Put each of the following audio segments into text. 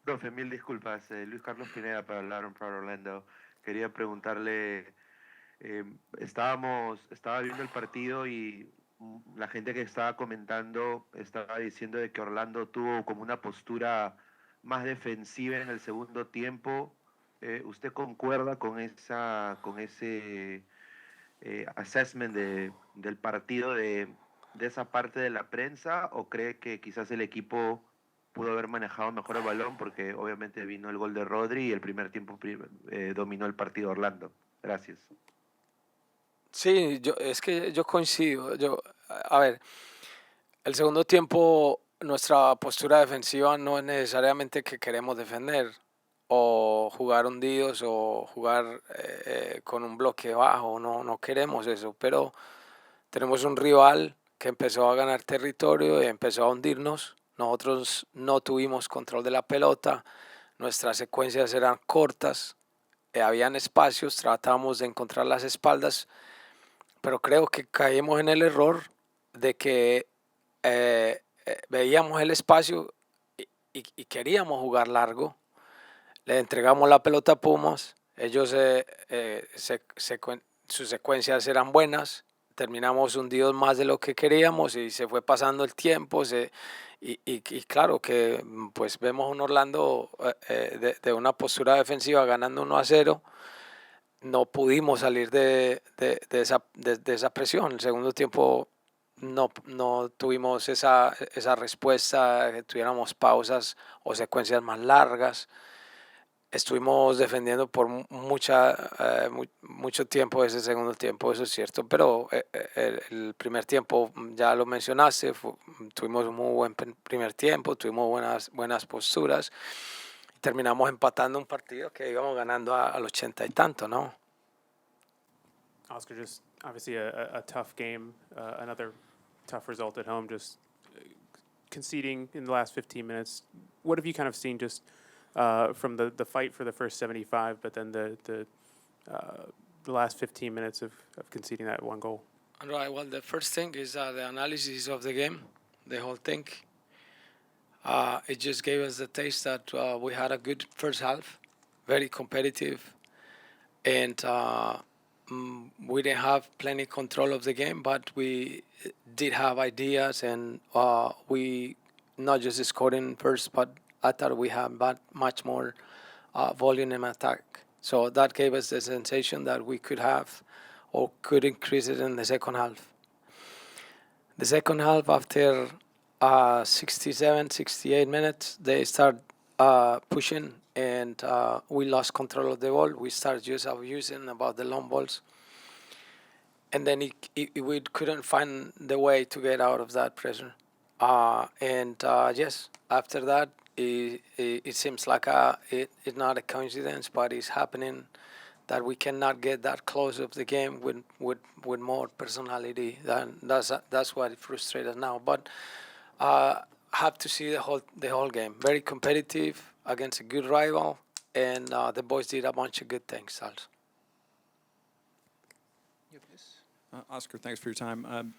Profe, mil disculpas. Luis Carlos Pineda para hablar para Orlando. Quería preguntarle, estaba viendo el partido y la gente que estaba comentando estaba diciendo de que Orlando tuvo como una postura más defensiva en el segundo tiempo. ¿Usted concuerda con con ese assessment del partido de esa parte de la prensa o cree que quizás el equipo pudo haber manejado mejor el balón porque obviamente vino el gol de Rodri y el primer tiempo dominó el partido Orlando? Gracias. Sí, es que yo coincido. A ver, el segundo tiempo, nuestra postura defensiva no es necesariamente que queremos defender o jugar hundidos o jugar con un bloque bajo. No, no queremos eso, pero tenemos un rival que empezó a ganar territorio y empezó a hundirnos. Nosotros no tuvimos control de la pelota, nuestras secuencias eran cortas, habían espacios, tratamos de encontrar las espaldas, pero creo que caímos en el error de que veíamos el espacio y queríamos jugar largo. Le entregamos la pelota a Pumas, ellos sus secuencias eran buenas, terminamos hundidos más de lo que queríamos y se fue pasando el tiempo. Y claro que pues vemos un Orlando de una postura defensiva ganando 1-0. No pudimos salir de esa presión. El segundo tiempo no tuvimos esa respuesta, que tuviéramos pausas o secuencias más largas. Estuvimos defendiendo por mucho tiempo ese segundo tiempo, eso es cierto, pero el primer tiempo, ya lo mencionaste, tuvimos un muy buen primer tiempo, tuvimos buenas posturas y terminamos empatando un partido que íbamos ganando al 80 y tanto, ¿no? Oscar, just obviously a tough game, another tough result at home, just conceding in the last 15 minutes. What have you kind of seen just from the fight for the first 75, but then the last 15 minutes of conceding that one goal? All right, well, the first thing is the analysis of the game, the whole thing. It just gave us the taste that we had a good first half, very competitive, and we didn't have plenty control of the game, but we did have ideas, and we not just scoring first, but I thought we had much more volume in attack. So that gave us the sensation that we could have or could increase it in the second half. The second half, after 67, 68 minutes, they start pushing, and we lost control of the ball. We started just abusing about the long balls, and then we couldn't find the way to get out of that pressure. And yes, after that, it seems like it's not a coincidence, but it's happening that we cannot get that close of the game with more personality. That's what frustrates us now. But have to see the whole game. Very competitive against a good rival, and the boys did a bunch of good things also. Oscar, thanks for your time.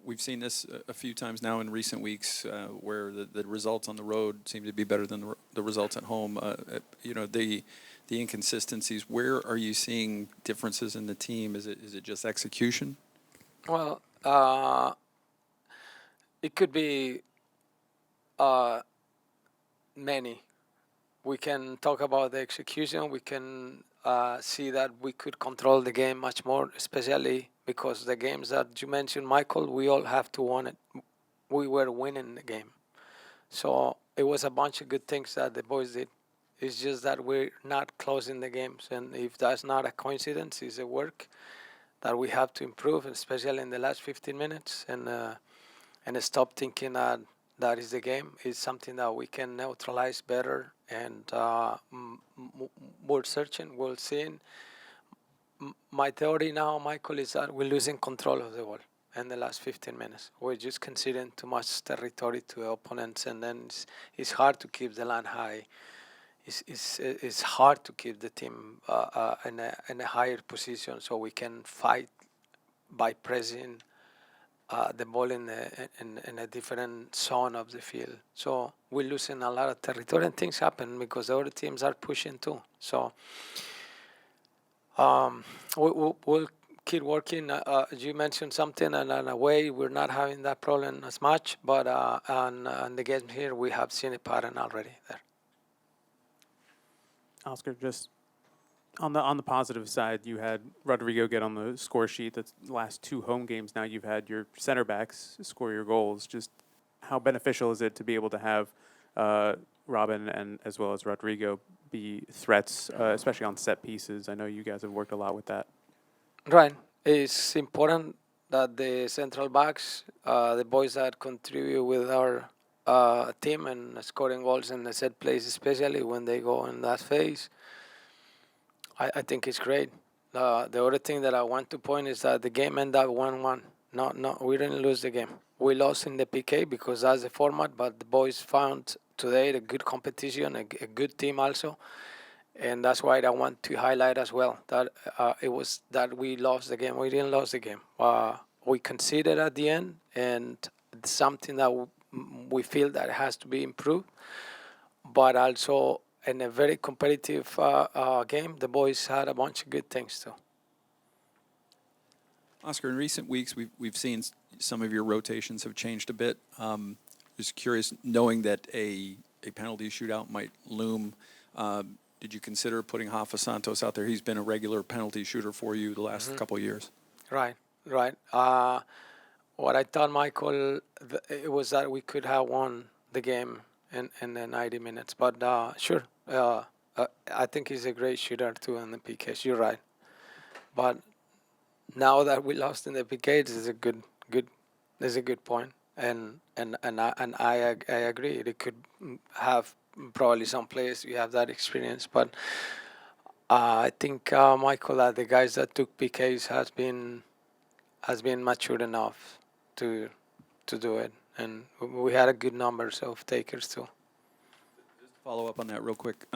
We've seen this a few times now in recent weeks, where the results on the road seem to be better than the results at home. The inconsistencies. Where are you seeing differences in the team? Is it just execution? Well, it could be many. We can talk about the execution. We can see that we could control the game much more, especially because the games that you mentioned, Michael, we all have to win it. We were winning the game. So it was a bunch of good things that the boys did. It's just that we're not closing the games. And if that's not a coincidence, it's a work that we have to improve, especially in the last 15 minutes. And stop thinking that that is the game. It's something that we can neutralize better. And we're searching, we're seeing. My theory now, Michael, is that we're losing control of the ball in the last 15 minutes. We're just conceding too much territory to the opponents, and then it's hard to keep the line high. It's hard to keep the team in a higher position so we can fight by pressing the ball in a different zone of the field. So we're losing a lot of territory, and things happen because the other teams are pushing too. So we'll keep working. You mentioned something, and in a way, we're not having that problem as much. But on the games here, we have seen a pattern already there. Oscar, just on the positive side, you had Rodrigo get on the score sheet. That's the last 2 home games. Now you've had your center backs score your goals. Just how beneficial is it to be able to have Robin and as well as Rodrigo be threats, especially on set pieces? I know you guys have worked a lot with that. Right. It's important that the central backs, the boys that contribute with our team and scoring goals in the set plays, especially when they go in that phase, I think it's great. The other thing that I want to point is that the game ended up 1-1. No, we didn't lose the game. We lost in the PK because that's the format, but the boys found today a good competition, a good team also. And that's why I want to highlight as well that it was that we lost the game. We didn't lose the game. We conceded at the end, and it's something that we feel that has to be improved. But also in a very competitive game, the boys had a bunch of good things too. Oscar, in recent weeks, we've seen some of your rotations have changed a bit. Just curious, knowing that a penalty shootout might loom, did you consider putting Rafa Santos out there? He's been a regular penalty shooter for you the last couple of years. Right. What I thought, Michael, it was that we could have won the game in the 90 minutes. But sure, I think he's a great shooter too in the PKs. You're right. But now that we lost in the PKs, is a good point. And I agree. It could have probably some players you have that experience, but I think Michael, the guys that took PKs has been mature enough to do it, and we had a good numbers of takers too. Just to follow up on that real quick.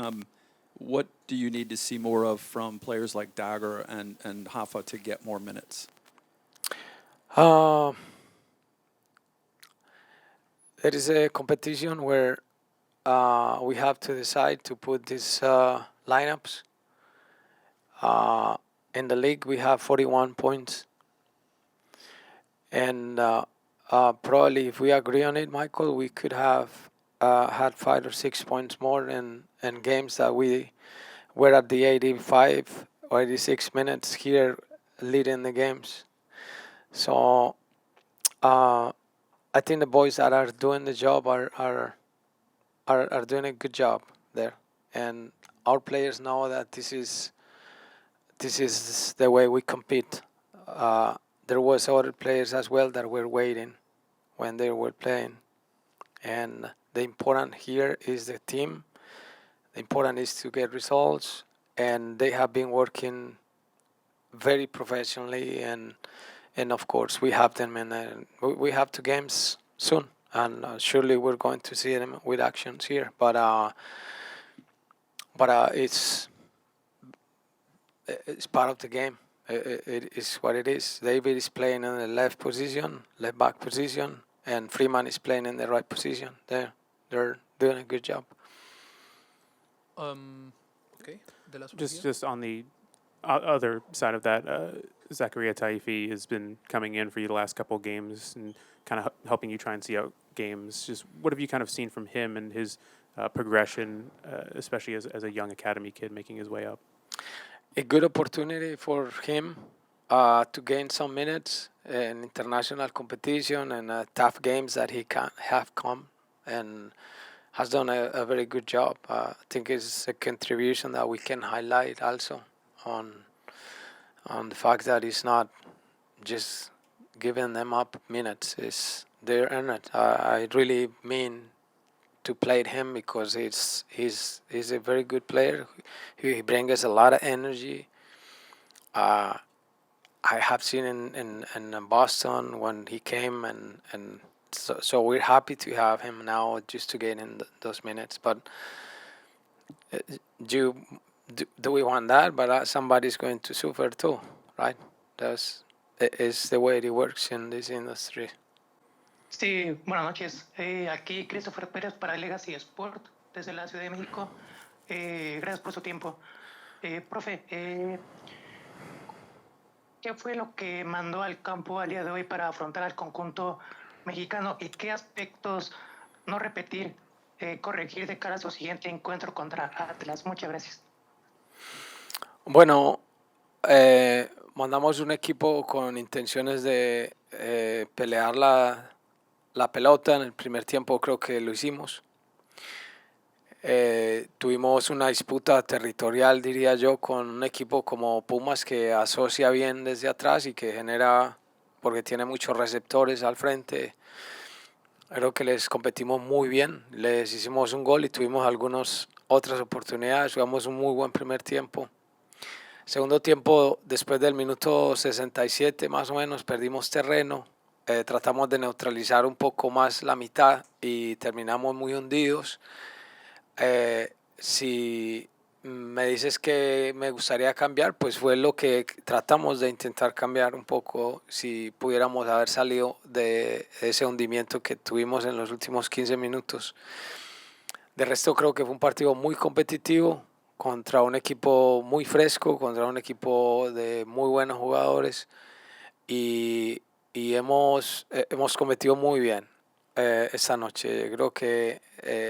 What do you need to see more of from players like Dagger and Rafa to get more minutes? There is a competition where we have to decide to put these lineups. In the league, we have 41 points. And probably if we agree on it, Michael, we could have had 5 or 6 points more in games that we were at the 85 or 86 minutes here leading the games. So I think the boys that are doing the job are doing a good job there, and our players know that this is the way we compete. There was other players as well that were waiting when they were playing, and the important here is the team. The important is to get results, and they have been working very professionally, and of course we have them in. We have 2 games soon, and surely we're going to see them with actions here. But it's part of the game. It is what it is. David is playing in the left back position, and Freeman is playing in the right position. They're doing a good job. Okay. Just on the other side of that, Zakaria Taifi has been coming in for you the last couple of games and kind of helping you try and see out games. Just what have you kind of seen from him and his progression, especially as a young academy kid making his way up? A good opportunity for him to gain some minutes in international competition and tough games that he can have come, and has done a very good job. I think it's a contribution that we can highlight also on the fact that he's not just giving them up minutes. They earn it. I really mean to play him because he's a very good player. He brings us a lot of energy. I have seen in Boston when he came, and so we're happy to have him now just to get in those minutes. But do we want that? But somebody's going to suffer too, right? is the way it works in this industry. Sí, buenas noches. Aquí Christopher Pérez para Legacy Sport, desde la Ciudad de México. Gracias por su tiempo. Profe, ¿qué fue lo que mandó al campo al día de hoy para afrontar al conjunto mexicano y qué aspectos no repetir, corregir de cara a su siguiente encuentro contra Atlas? Muchas gracias. Bueno, mandamos un equipo con intenciones de pelear la pelota. En el primer tiempo creo que lo hicimos. Tuvimos una disputa territorial, diría yo, con un equipo como Pumas que asocia bien desde atrás y que genera, porque tiene muchos receptores al frente. Creo que les competimos muy bien, les hicimos un gol y tuvimos algunas otras oportunidades. Jugamos un muy buen primer tiempo. Segundo tiempo, después del minuto 67 más o menos, perdimos terreno. Tratamos de neutralizar un poco más la mitad y terminamos muy hundidos. Si me dices que me gustaría cambiar, pues fue lo que tratamos de intentar cambiar un poco, si pudiéramos haber salido de ese hundimiento que tuvimos en los últimos 15 minutos. De resto creo que fue un partido muy competitivo contra un equipo muy fresco, contra un equipo de muy buenos jugadores y hemos cometido muy bien esta noche. Creo que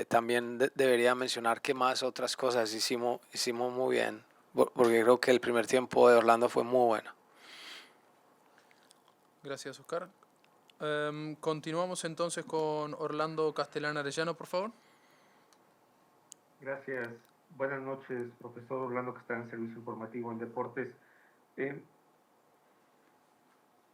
también debería mencionar que más otras cosas hicimos muy bien, porque creo que el primer tiempo de Orlando fue muy bueno. Gracias, Oscar. Continuamos entonces con Orlando Castellán Arellano, por favor. Gracias. Buenas noches, profesor Orlando Castellán, en Servicio Informativo en Deportes.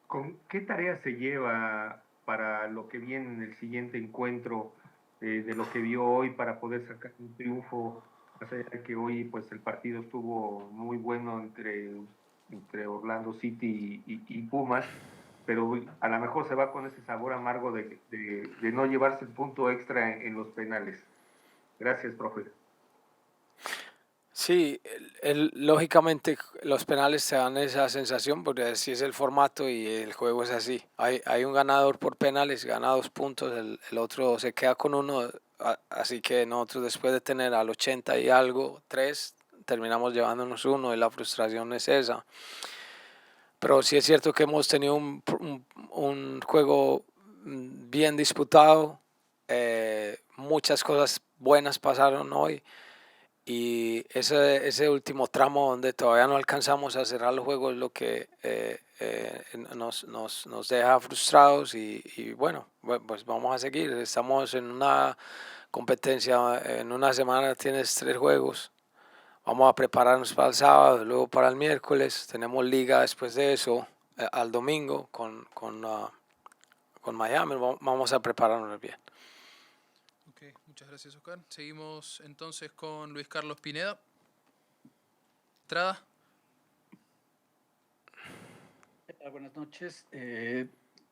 ¿Con qué tarea se lleva para lo que viene en el siguiente encuentro de lo que vio hoy para poder sacar un triunfo? Más allá de que hoy pues el partido estuvo muy bueno entre Orlando City y Pumas, pero a lo mejor se va con ese sabor amargo de no llevarse el punto extra en los penales. Gracias, profe. Sí, lógicamente los penales te dan esa sensación porque así es el formato y el juego es así. Hay un ganador por penales, gana 2 puntos, el otro se queda con 1, así que nosotros después de tener al 80 y algo, 3, terminamos llevándonos 1 y la frustración es esa. Pero sí es cierto que hemos tenido un juego bien disputado, muchas cosas buenas pasaron hoy. Y ese último tramo donde todavía no alcanzamos a cerrar los juegos es lo que nos deja frustrados y bueno, pues vamos a seguir. Estamos en una competencia, en una semana tienes 3 juegos, vamos a prepararnos para el sábado, luego para el miércoles, tenemos liga después de eso, al domingo con Miami, vamos a prepararnos bien. Muchas gracias, Oscar. Seguimos entonces con Luis Carlos Pineda. Estrada. Buenas noches.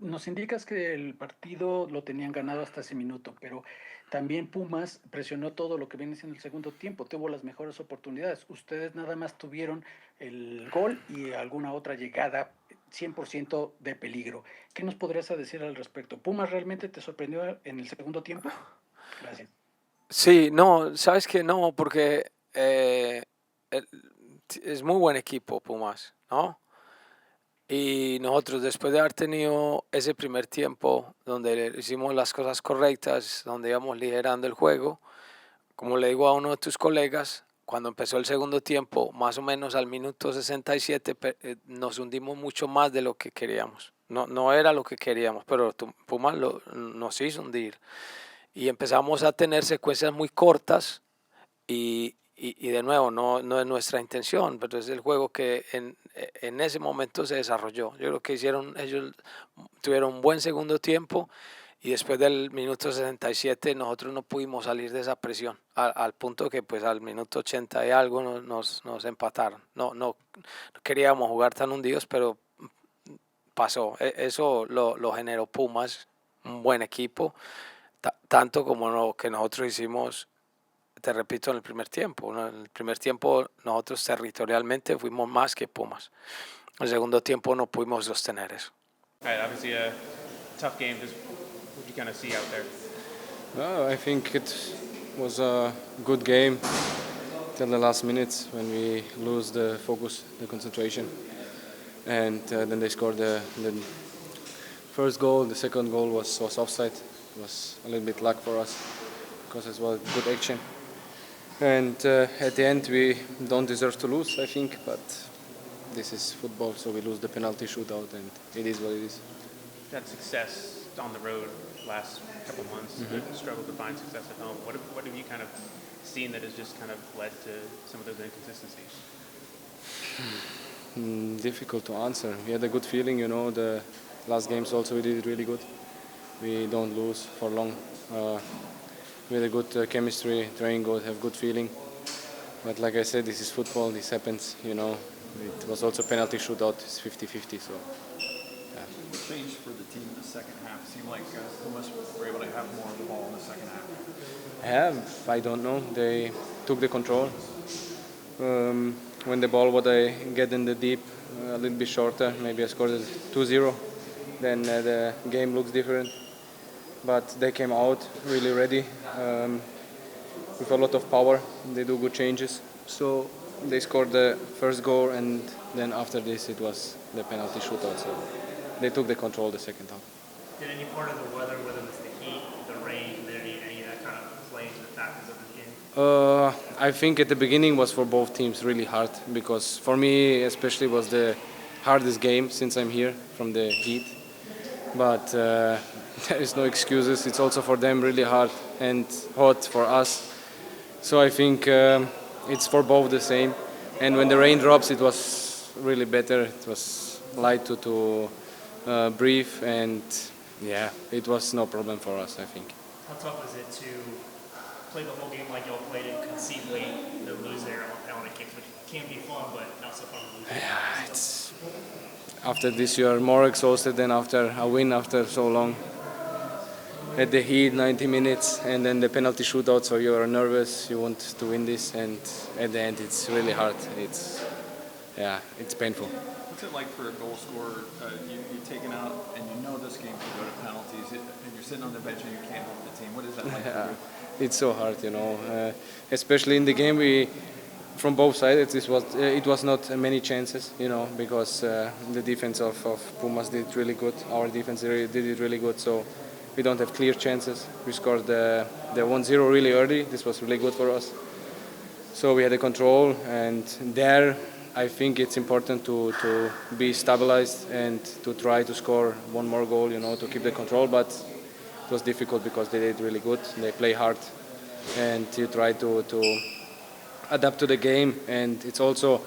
Nos indicas que el partido lo tenían ganado hasta ese minuto, pero también Pumas presionó todo lo que viene siendo el segundo tiempo, tuvo las mejores oportunidades. Ustedes nada más tuvieron el gol y alguna otra llegada 100% de peligro. ¿Qué nos podrías decir al respecto? ¿Pumas realmente te sorprendió en el segundo tiempo? Gracias. Sí, no, sabes que no, porque es muy buen equipo Pumas, ¿no? Y nosotros después de haber tenido ese primer tiempo donde hicimos las cosas correctas, donde íbamos liderando el juego, como le digo a uno de tus colegas, cuando empezó el segundo tiempo, más o menos al minuto 67, nos hundimos mucho más de lo que queríamos. No era lo que queríamos, pero Pumas nos hizo hundir. Y empezamos a tener secuencias muy cortas y de nuevo, no es nuestra intención, pero es el juego que en ese momento se desarrolló. Yo creo que ellos tuvieron un buen segundo tiempo y después del minuto 67 nosotros no pudimos salir de esa presión, al punto que pues al minuto 80 y algo nos empataron. No queríamos jugar tan hundidos, pero pasó. Eso lo generó Pumas, un buen equipo, tanto como lo que nosotros hicimos, te repito, en el primer tiempo. ¿No? En el primer tiempo nosotros territorialmente fuimos más que Pumas. El segundo tiempo no pudimos sostener eso. All right, obviously a tough game. Just what you kind of see out there. I think it was a good game till the last minutes when we lose the focus, the concentration, and then they scored the first goal. The second goal was offside. It was a little bit luck for us because it was good action. And at the end, we don't deserve to lose, I think, but this is football, so we lose the penalty shootout, and it is what it is. That success on the road last couple months, struggled to find success at home. What have you kind of seen that has just kind of led to some of those inconsistencies? Difficult to answer. We had a good feeling, the last games also we did it really good. We don't lose for long. We had a good chemistry, train good, have good feeling. But like I said, this is football, this happens, It was also penalty shootout, it's 50-50, so. Yeah. What changed for the team in the second half? It seemed like Pumas were able to have more of the ball in the second half. I don't know. They took the control. When the ball would get in the deep, a little bit shorter, maybe I scored 2-0, then the game looks different. But they came out really ready with a lot of power. They do good changes. So they scored the first goal, and then after this it was the penalty shootout. So they took the control the second half. Did any part of the weather, whether it's the heat, the rain, did any of that kind of play into the factors of the game? I think at the beginning was for both teams really hard, because for me especially was the hardest game since I'm here from the heat. But there is no excuses. It's also for them really hard and hot for us. So I think it's for both the same. And when the rain drops, it was really better. It was light to breathe, and yeah, it was no problem for us, I think. How tough is it to play the whole game like y'all played and concede late, lose there on penalty kicks, which can be fun, but not so fun to lose? Yeah, it's after this you are more exhausted than after a win after so long. At the heat, 90 minutes, and then the penalty shootout, so you are nervous, you want to win this, and at the end it's really hard. It's painful. What's it like for a goal scorer? You're taken out and you know this game could go to penalties, and you're sitting on the bench and you can't help the team. What is that like for you? It's so hard, especially in the game from both sides, it was not many chances, because the defense of Pumas did really good. Our defense did it really good, so we don't have clear chances. We scored the 1-0 really early. This was really good for us. So we had the control, and there I think it's important to be stabilized and to try to score one more goal, to keep the control. But it was difficult because they did really good. They play hard, and you try to adapt to the game. And it's also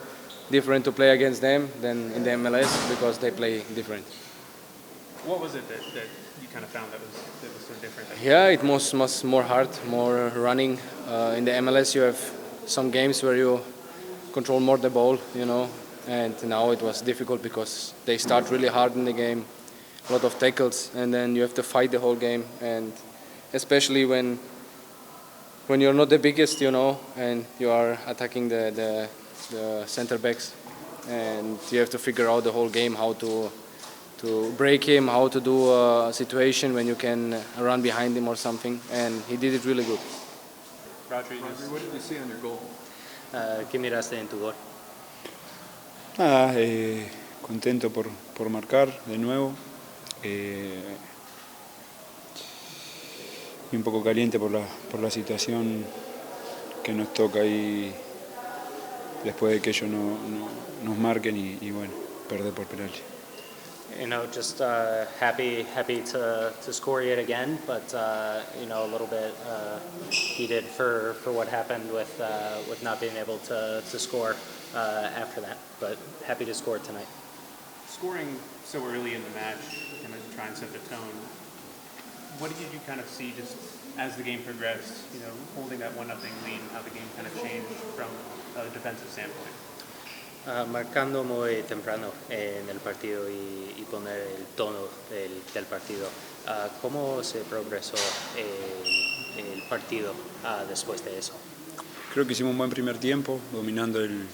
different to play against them than in the MLS because they play different. What was it that you kind of found that was so different? Yeah, it was more hard, more running. In the MLS, you have some games where you control more the ball, and now it was difficult because they start really hard in the game, a lot of tackles, and then you have to fight the whole game. And especially when you're not the biggest, and you are attacking the center backs, and you have to figure out the whole game how to break him, how to do a situation when you can run behind him or something, and he did it really good. Rodrigo, what did you see on your goal? ¿Qué miraste en tu gol? Nada, contento por marcar de nuevo. Y un poco caliente por la situación que nos toca ahí después de que ellos nos marquen y bueno, perder por penalti. Just happy to score yet again, but a little bit heated for what happened with not being able to score after that. But happy to score tonight. Scoring so early in the match, kind of try and set the tone. What did you kind of see just as the game progressed? Holding that 1-0 lead, how the game kind of changed from a defensive standpoint. Marcando muy temprano en el partido y poner el tono del partido. ¿Cómo se progresó el partido después de eso? Creo que hicimos un buen primer tiempo, dominando el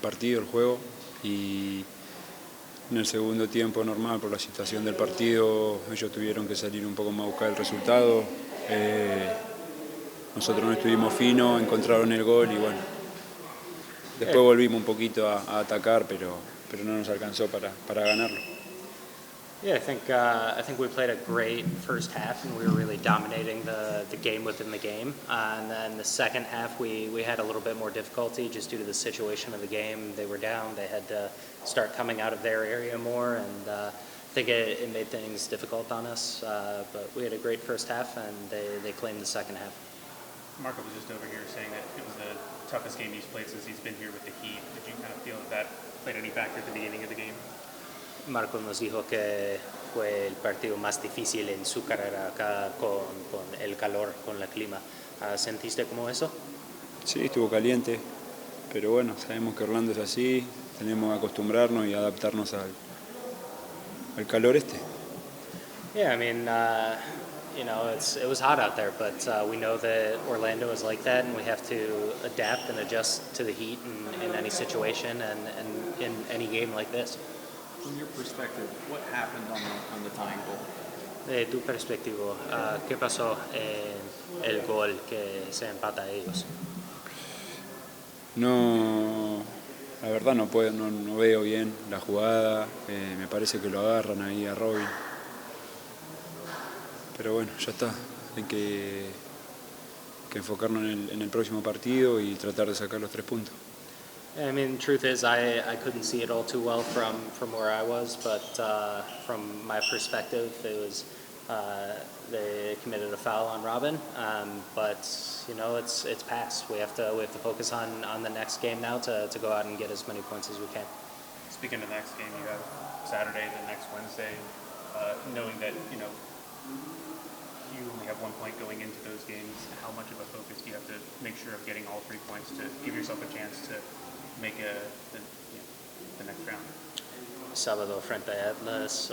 partido, el juego. y en el segundo tiempo normal, por la situación del partido, ellos tuvieron que salir un poco más a buscar el resultado. Nosotros no estuvimos finos, encontraron el gol y bueno, después volvimos un poquito a atacar, pero no nos alcanzó para ganarlo. Yeah, I think we played a great first half, and we were really dominating the game within the game. And then the second half, we had a little bit more difficulty just due to the situation of the game. They were down; they had to start coming out of their area more, and I think it made things difficult on us. But we had a great first half, and they claimed the second half. Marco was just over here saying that it was the toughest game he's played since he's been here with the Heat. Did you kind of feel that played any factor at the beginning of the game? Marco nos dijo que fue el partido más difícil en su carrera acá con el calor, con el clima. ¿Sentiste como eso? Sí, estuvo caliente, pero bueno, sabemos que Orlando es así, tenemos que acostumbrarnos y adaptarnos al calor este. Yeah, I mean, it was hot out there, but we know that Orlando is like that, and we have to adapt and adjust to the heat in any situation and in any game like this. From your perspective, what happened on the tying goal? De tu perspectiva, ¿qué pasó en el gol que se empata a ellos? No, la verdad no veo bien la jugada, me parece que lo agarran ahí a Robin. Pero bueno, ya está, hay que enfocarnos en el próximo partido y tratar de sacar los 3 puntos. I mean, truth is, I couldn't see it all too well from where I was, but from my perspective, it was they committed a foul on Robin, but it's past. We have to focus on the next game now to go out and get as many points as we can. Speaking of the next game, you have Saturday, the next Wednesday, knowing that you only have 1 point going into those games. How much of a focus do you have to make sure of getting all 3 points to give yourself a chance to make the next round? Sábado frente a Atlas,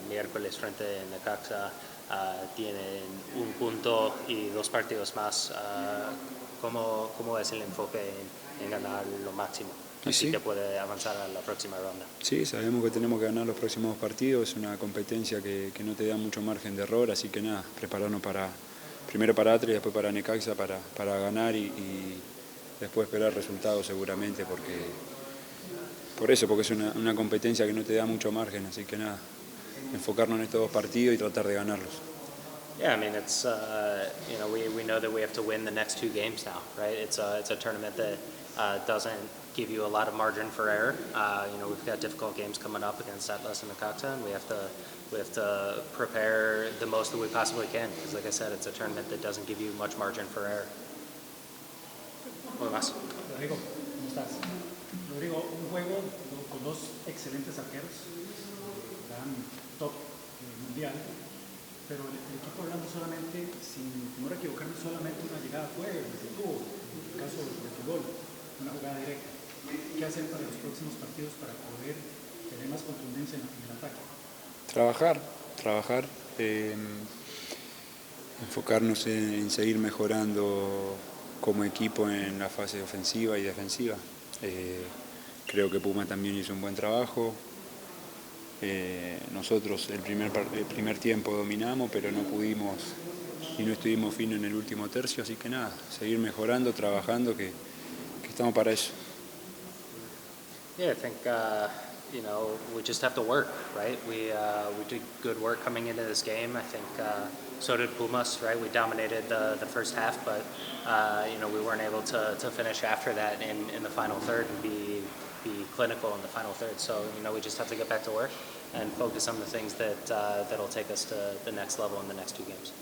miércoles frente a Necaxa, tienen 1 punto y 2 partidos más. ¿Cómo es el enfoque en ganar lo máximo? Así que puede avanzar a la próxima ronda. Sí, sabemos que tenemos que ganar los próximos partidos, es una competencia que no te da mucho margen de error, así que nada, prepararnos primero para Atlas y después para Necaxa para ganar y después esperar resultados seguramente porque es una competencia que no te da mucho margen, así que nada, enfocarnos en estos 2 partidos y tratar de ganarlos. Yeah, I mean, it's we know that we have to win the next 2 games now, right? It's a tournament that doesn't give you a lot of margin for error. We've got difficult games coming up against Atlas and Necaxa, and we have to prepare the most that we possibly can. Because, like I said, it's a tournament that doesn't give you much margin for error. Más. Rodrigo, ¿cómo estás? Rodrigo, un juego con 2 excelentes arqueros, gran top mundial, pero el equipo hablando solamente, sin temor a equivocarme, solamente una llegada fue el que tuvo, en el caso de tu gol, una jugada directa. ¿Qué hacer para los próximos partidos para poder tener más contundencia en el ataque? Trabajar, enfocarnos en seguir mejorando como equipo en la fase ofensiva y defensiva. Creo que Puma también hizo un buen trabajo. Nosotros el primer tiempo dominamos, pero no pudimos y no estuvimos finos en el último tercio, así que nada, seguir mejorando, trabajando, que estamos para eso. Yeah, I think we just have to work, right? We did good work coming into this game. I think so did Pumas, right? We dominated the first half, but we weren't able to finish after that in the final third and be clinical in the final third. So we just have to get back to work and focus on the things that'll take us to the next level in the next 2 games.